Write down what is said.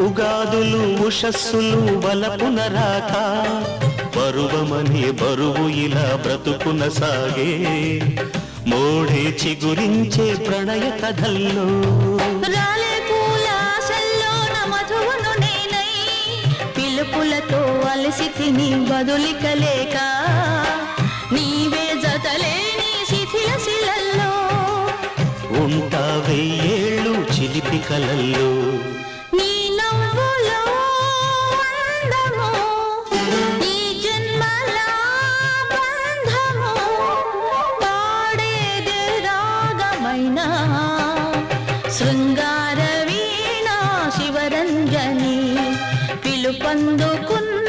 ఉగాదులు ఉషస్సులు వలపున రాక పరువమనే బరువు ఇలా బ్రతుకున సాగే మోడే చిగురించే ప్రణయ కథల్లో రాలే పూలాశల్లో నమధువును నేనై పిలుపులతో అలసి తిని బదులికలేక నీవే జతలేని శిథిల శిలల్లో ఉంటా వెయ్యేళ్ళు చిలిపి కలల్లో నీ నవ్వులో అందము ఈ జన్మల బంధము పాడేదే రాగమైన శృంగార వీణ శివరంజని పిలుపందుకున్న